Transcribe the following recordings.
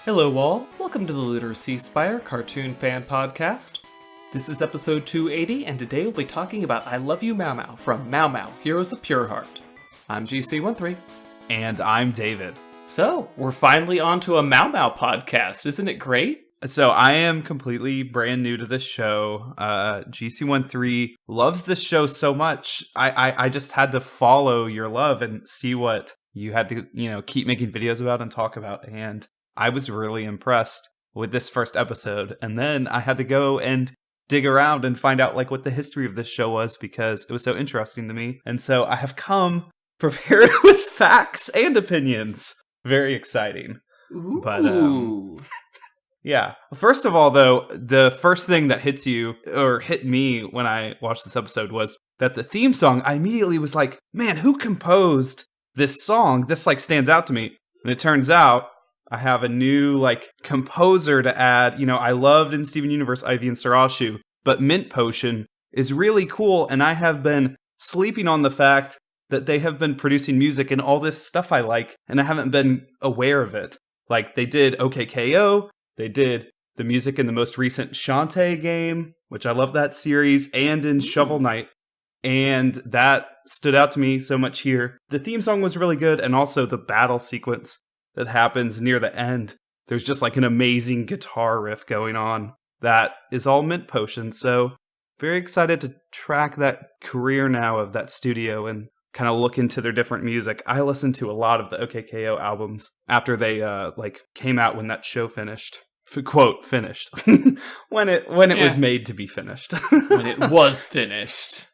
Hello all, welcome to the Literacy Spire Cartoon Fan Podcast. This is episode 280, and today we'll be talking about I Love You Mao Mao from Mao Mao, Heroes of Pure Heart. I'm GC13. And I'm David. So, we're finally on to a Mao Mao podcast, isn't it great? So I am completely brand new to this show. GC13 loves this show so much. I just had to follow your love and see what you had to, keep making videos about and talk about. And I was really impressed with this first episode. And then I had to go and dig around and find out what the history of this show was because it was so interesting to me. And so I have come prepared with facts and opinions. Very exciting. Ooh. But yeah. First of all, though, the first thing that hit me when I watched this episode was that the theme song, I immediately was like, man, who composed this song? This stands out to me. And it turns out I have a new composer to add. I loved in Steven Universe Ivy and Sarashu, but Mint Potion is really cool. And I have been sleeping on the fact that they have been producing music and all this stuff I like, and I haven't been aware of it. They did OKKO. They did the music in the most recent Shantae game, which I love that series, and in Shovel Knight. And that stood out to me so much here. The theme song was really good, and also the battle sequence that happens near the end. There's just an amazing guitar riff going on. That is all Mint Potion, so very excited to track that career now of that studio and kind of look into their different music. I listened to a lot of the OKKO albums after they came out when that show finished. Quote, finished. when it was made to be finished. When it was finished.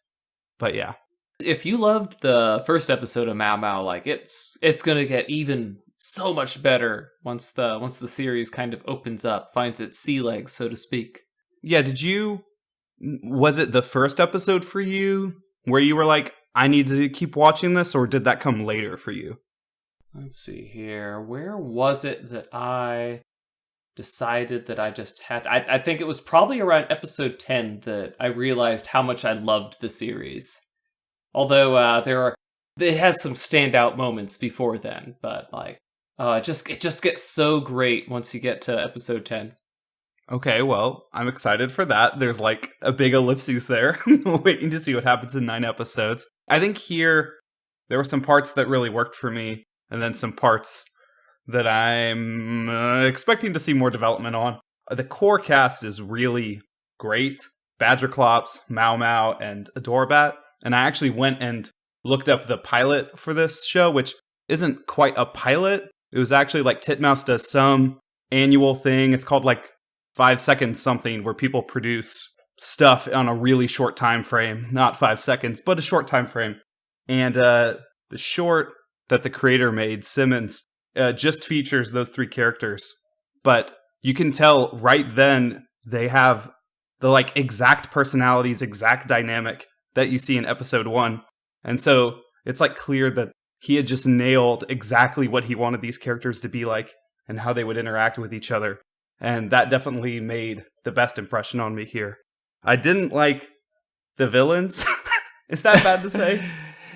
But yeah. If you loved the first episode of Mao Mao, it's gonna get even so much better once the series kind of opens up, finds its sea legs, so to speak. Yeah, was it the first episode for you where you were like, I need to keep watching this, or did that come later for you? Let's see here. Where was it that I decided that I just had... I think it was probably around episode 10 that I realized how much I loved the series. Although it has some standout moments before then, but it just gets so great once you get to episode 10. Okay, well, I'm excited for that. There's a big ellipses there, waiting to see what happens in 9 episodes. I think here, there were some parts that really worked for me, and then some parts that I'm expecting to see more development on. The core cast is really great. Badgerclops, Mao Mao, and Adorabat. And I actually went and looked up the pilot for this show, which isn't quite a pilot. It was actually Titmouse does some annual thing. It's called 5 seconds something, where people produce stuff on a really short time frame. Not 5 seconds, but a short time frame. And the short that the creator made, Simmons, just features those 3 characters. But you can tell right then they have the exact personalities, exact dynamic that you see in episode 1. And so it's clear that he had just nailed exactly what he wanted these characters to be like and how they would interact with each other. And that definitely made the best impression on me here. I didn't like the villains. Is that bad to say?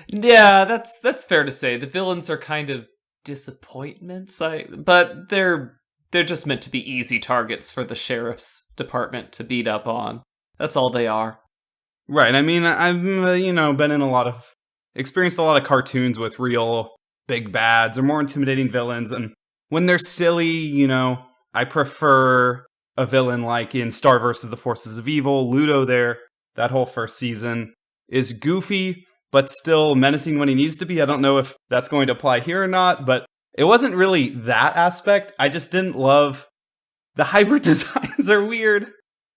Yeah, that's fair to say. The villains are kind of disappointments, but they're just meant to be easy targets for the sheriff's department to beat up on. That's all they are. Right. I mean, I've been experienced a lot of cartoons with real big bads or more intimidating villains, and when they're silly, I prefer a villain like in Star vs. the Forces of Evil. Ludo there, that whole first season, is goofy, but still menacing when he needs to be. I don't know if that's going to apply here or not, but it wasn't really that aspect. I just didn't love the hybrid designs are weird,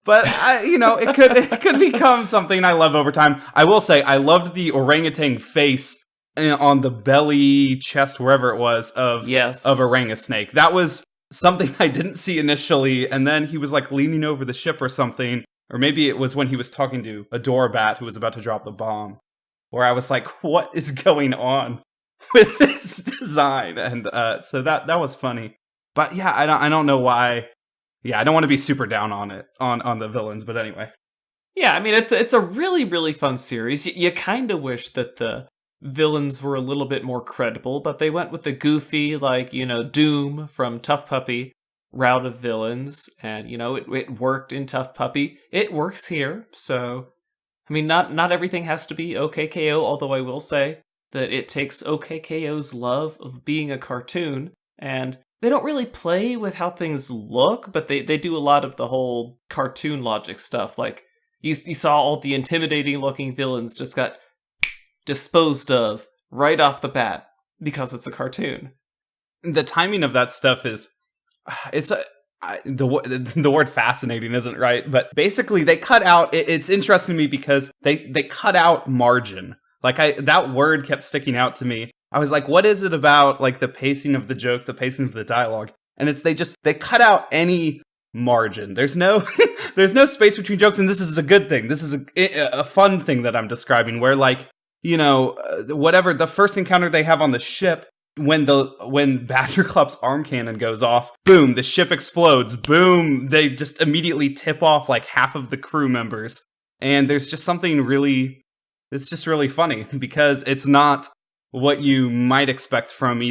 but it could become something I love over time. I will say I loved the orangutan face on the belly, chest, wherever it was of Orangasnake. That was something I didn't see initially, and then he was leaning over the ship or something, or maybe it was when he was talking to Adorabat who was about to drop the bomb, where I was like, what is going on with this design? And so that was funny. But yeah, I don't know why. Yeah, I don't want to be super down on it, on the villains, but anyway. Yeah, I mean, it's a really, really fun series. You kind of wish that the villains were a little bit more credible, but they went with the goofy, Doom from Tough Puppy, route of villains, and it worked in Tough Puppy. It works here, so I mean, not everything has to be OKKO. Although I will say that it takes OKKO's love of being a cartoon, and they don't really play with how things look, but they do a lot of the whole cartoon logic stuff. Like you saw all the intimidating looking villains just got disposed of right off the bat because it's a cartoon. The timing of that stuff is, the word fascinating isn't right, but basically they cut out, it's interesting to me because they cut out margin. Like that word kept sticking out to me. I was like, what is it about like the pacing of the jokes, the pacing of the dialogue? And they cut out any margin. There's no there's no space between jokes, and this is a good thing. This is a fun thing that I'm describing, where like, whatever the first encounter they have on the ship, when Badger Club's arm cannon goes off, boom, the ship explodes, boom, they just immediately tip off like half of the crew members. And there's just something it's just really funny, because it's not what you might expect from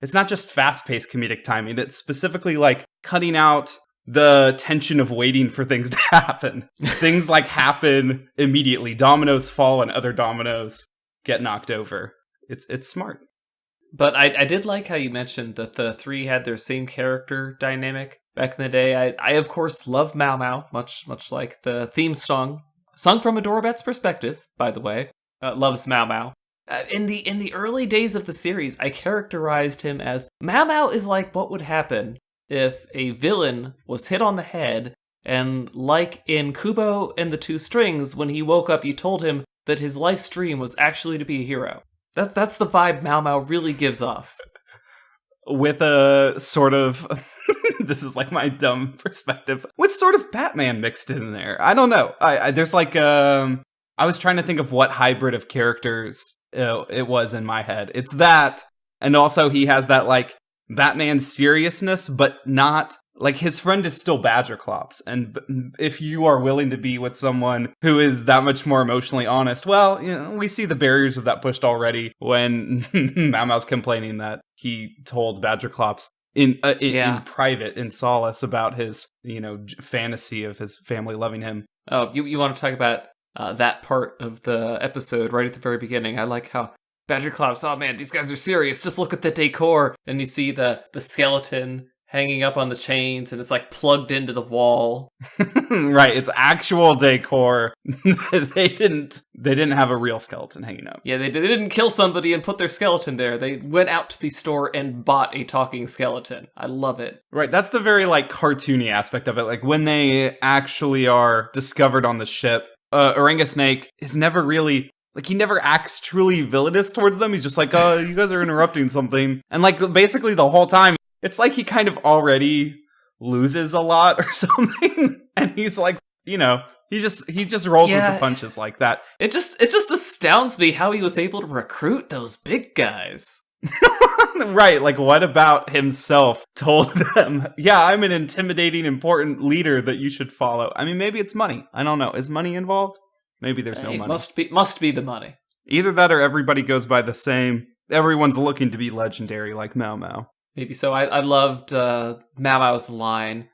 it's not just fast-paced comedic timing, it's specifically like cutting out the tension of waiting for things to happen. Things like happen immediately. Dominoes fall and other dominoes get knocked over. It's smart. But I did like how you mentioned that the three had their same character dynamic back in the day. I of course love Mao Mao, much like the theme song, sung from a Dorabet's perspective, by the way, loves Mao Mao. In the early days of the series, I characterized him as Mao Mao is like what would happen if a villain was hit on the head, and like in Kubo and the Two Strings, when he woke up, you told him that his life's dream was actually to be a hero. That's the vibe Mao Mao really gives off. With a sort of, this is like my dumb perspective, with sort of Batman mixed in there. I don't know. There's like, I was trying to think of what hybrid of characters it was in my head. It's that, and also he has that like Batman seriousness, but not, like his friend is still Badger Clops, and if you are willing to be with someone who is that much more emotionally honest, well, we see the barriers of that pushed already when Mao Mao's complaining that he told Badger Clops in private, in solace, about his fantasy of his family loving him. Oh, you want to talk about that part of the episode right at the very beginning? I like how Badger Clops, oh man, these guys are serious, just look at the decor, and you see the skeleton hanging up on the chains, and it's like plugged into the wall. Right, it's actual decor. They didn't have a real skeleton hanging up. Yeah, they didn't kill somebody and put their skeleton there. They went out to the store and bought a talking skeleton. I love it. Right, that's the very like cartoony aspect of it. Like when they actually are discovered on the ship, Oranga Snake is never really, like, he never acts truly villainous towards them. He's just like, oh, you guys are interrupting something. And like basically the whole time, it's like he kind of already loses a lot or something, and he's like, he just rolls with the punches like that. It just astounds me how he was able to recruit those big guys. Right, like what about himself told them, yeah, I'm an intimidating, important leader that you should follow. I mean, maybe it's money. I don't know. Is money involved? Maybe there's no money. Must be the money. Either that or everybody goes by the same. Everyone's looking to be legendary like Mao Mao. Maybe so. I loved Mao Mao's line,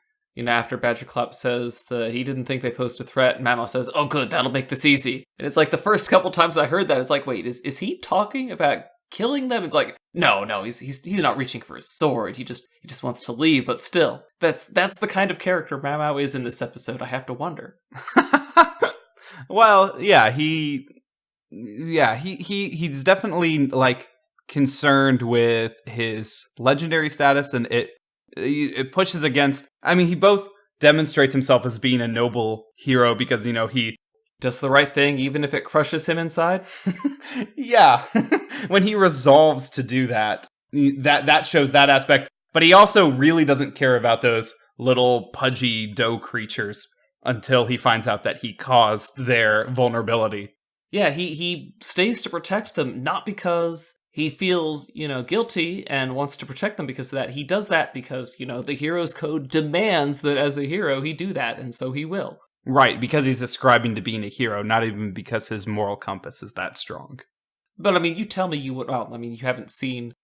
after Badger Club says that he didn't think they posed a threat, and Mao Mao says, oh good, that'll make this easy. And it's like the first couple times I heard that, it's like, wait, is he talking about killing them? It's like, no, he's not reaching for his sword. He just wants to leave, but still, that's the kind of character Mao Mao is in this episode. I have to wonder. Well, yeah, he's definitely like concerned with his legendary status, and it pushes against, I mean, he both demonstrates himself as being a noble hero because he does the right thing even if it crushes him inside. Yeah. When he resolves to do that shows that aspect, but he also really doesn't care about those little pudgy dough creatures until he finds out that he caused their vulnerability. Yeah, he stays to protect them, not because he feels, guilty and wants to protect them because of that. He does that because, the hero's code demands that as a hero he do that, and so he will. Right, because he's ascribing to being a hero, not even because his moral compass is that strong. But, I mean, you tell me you haven't seen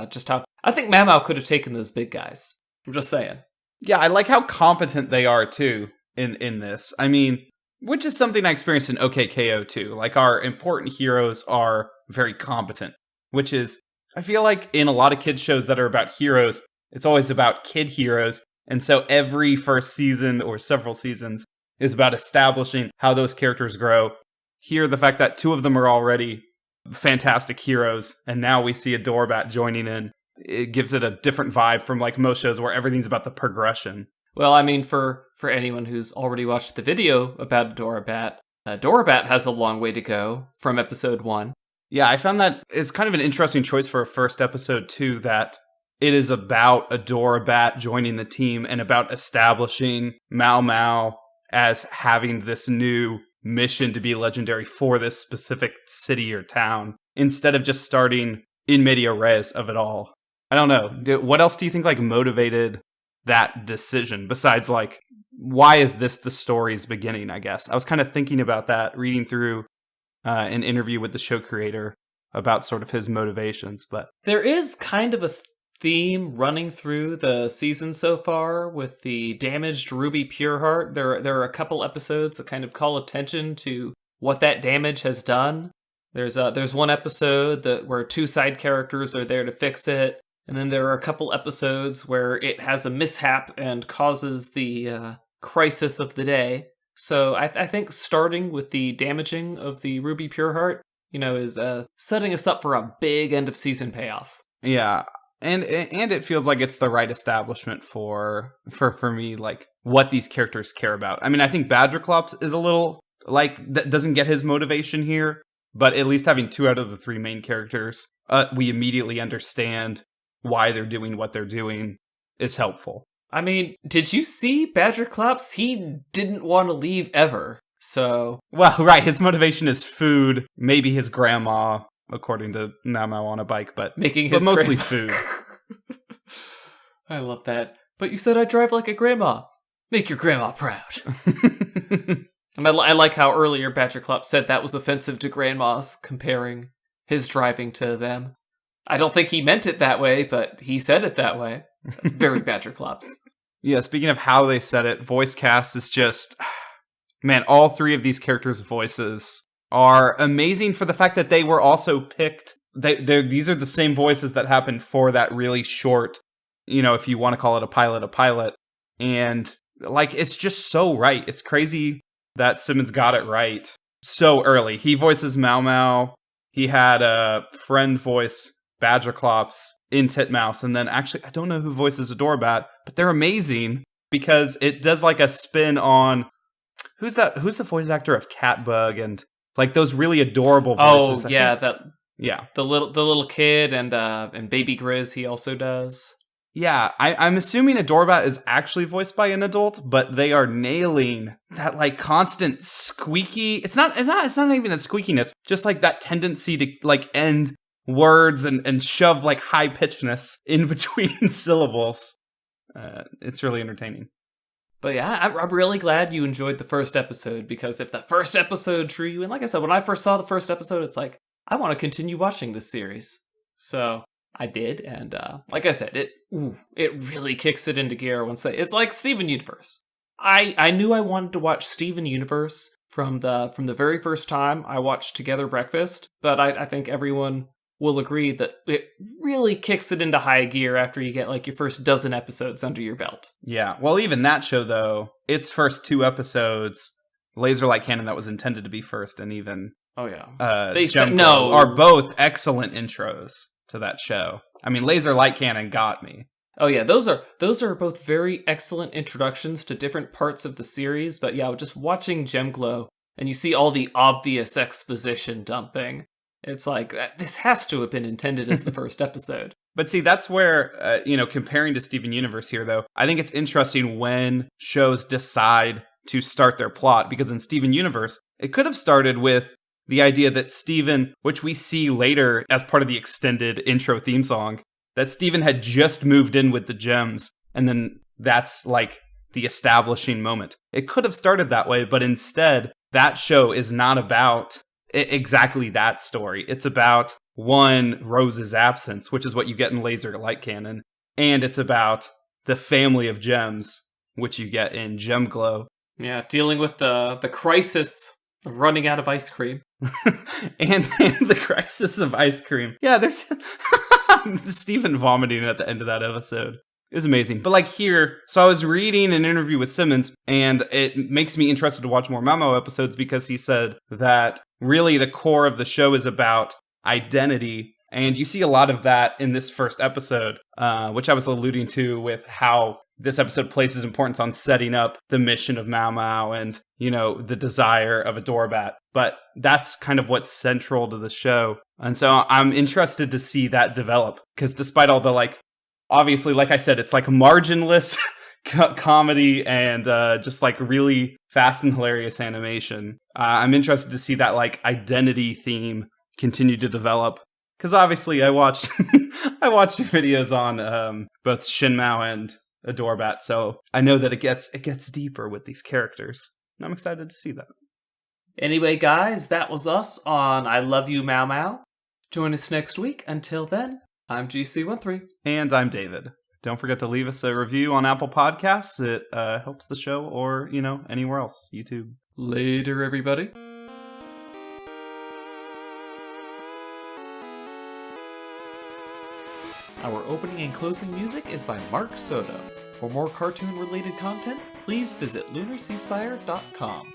just how... I think Mao Mao could have taken those big guys. I'm just saying. Yeah, I like how competent they are too in this. I mean, which is something I experienced in OKKO too. Like our important heroes are very competent, which is I feel like in a lot of kids shows that are about heroes, it's always about kid heroes. And so every first season or several seasons is about establishing how those characters grow. Here, the fact that two of them are already fantastic heroes, and now we see a Dorbat joining in, it gives it a different vibe from like most shows where everything's about the progression. Well, I mean, for anyone who's already watched the video about Adorabat has a long way to go from episode 1. Yeah, I found that is kind of an interesting choice for a first episode too, that it is about Adorabat joining the team and about establishing Mao Mao as having this new mission to be legendary for this specific city or town, instead of just starting in media res of it all. I don't know. What else do you think like motivated that decision besides like, why is this the story's beginning, I guess? I was kind of thinking about that, reading through an interview with the show creator about sort of his motivations. But there is kind of a theme running through the season so far with the damaged Ruby Pureheart. There are a couple episodes that kind of call attention to what that damage has done. There's one episode where two side characters are there to fix it, and then there are a couple episodes where it has a mishap and causes the crisis of the day. So I think starting with the damaging of the Ruby Pureheart, is setting us up for a big end of season payoff. Yeah. And it feels like it's the right establishment for me, like what these characters care about. I mean, I think Badgerclops is a little like that doesn't get his motivation here, but at least having 2 out of the 3 main characters, we immediately understand why they're doing what they're doing is helpful. I mean, did you see Badgerclops? He didn't want to leave ever. So, well, right, his motivation is food, maybe his grandma, according to Mao Mao on a bike, but mostly food. I love that. But you said I drive like a grandma. Make your grandma proud. And I like how earlier Badgerclops said that was offensive to grandmas, comparing his driving to them. I don't think he meant it that way, but he said it that way. That's very Badgerclops. Yeah, speaking of how they said it, voice cast is just... Man, all 3 of these characters' voices are amazing for the fact that they were also picked. These are the same voices that happened for that really short, if you want to call it a pilot. And like, it's just so right. It's crazy that Simmons got it right so early. He voices Mao Mao. He had a friend voice Badgerclops in Titmouse. And then actually, I don't know who voices Adorabat, but they're amazing because it does like a spin on who's the voice actor of Catbug and like those really adorable voices. Oh, yeah, the little kid and Baby Grizz he also does. Yeah, I'm assuming Adorabat is actually voiced by an adult, but they are nailing that like constant squeaky. It's not even a squeakiness, just like that tendency to like end words and shove like high pitchedness in between syllables. It's really entertaining. But yeah, I'm really glad you enjoyed the first episode, because if the first episode drew you in, like I said, when I first saw the first episode, it's like, I want to continue watching this series. So I did, and like I said, it really kicks it into gear once it's like Steven Universe. I knew I wanted to watch Steven Universe from the very first time I watched Together Breakfast, but I think everyone will agree that it really kicks it into high gear after you get like your first dozen episodes under your belt. Yeah, well, even that show though, its first 2 episodes, Laser Light Cannon that was intended to be first, and even they said no, are both excellent intros to that show. I mean, Laser Light Cannon got me. Oh yeah, those are both very excellent introductions to different parts of the series. But yeah, just watching Gemglow and you see all the obvious exposition dumping. It's like, this has to have been intended as the first episode. But see, that's where, comparing to Steven Universe here, though, I think it's interesting when shows decide to start their plot. Because in Steven Universe, it could have started with the idea that Steven, which we see later as part of the extended intro theme song, that Steven had just moved in with the gems. And then that's like the establishing moment. It could have started that way, but instead, that show is not about exactly that story. It's about, one, Rose's absence, which is what you get in Laser Light Cannon, and it's about the family of gems, which you get in Gem Glow. Yeah, dealing with the crisis of running out of ice cream. and the crisis of ice cream. Yeah, there's Stephen vomiting at the end of that episode. Is amazing. But like here, so I was reading an interview with Simmons, and it makes me interested to watch more Mao Mao episodes because he said that really the core of the show is about identity. And you see a lot of that in this first episode, which I was alluding to with how this episode places importance on setting up the mission of Mao Mao and, you know, the desire of a Dorbat. But that's kind of what's central to the show. And so I'm interested to see that develop because despite all the obviously, like I said, it's like marginless comedy and just like really fast and hilarious animation. I'm interested to see that like identity theme continue to develop. Because obviously I watched your videos on both Shin Mao and Adorbat, so I know that it gets deeper with these characters. And I'm excited to see that. Anyway, guys, that was us on I Love You Mao Mao. Join us next week. Until then, I'm GC13. And I'm David. Don't forget to leave us a review on Apple Podcasts. It helps the show or, you know, anywhere else. YouTube. Later, everybody. Our opening and closing music is by Mark Soto. For more cartoon-related content, please visit lunarseaspire.com.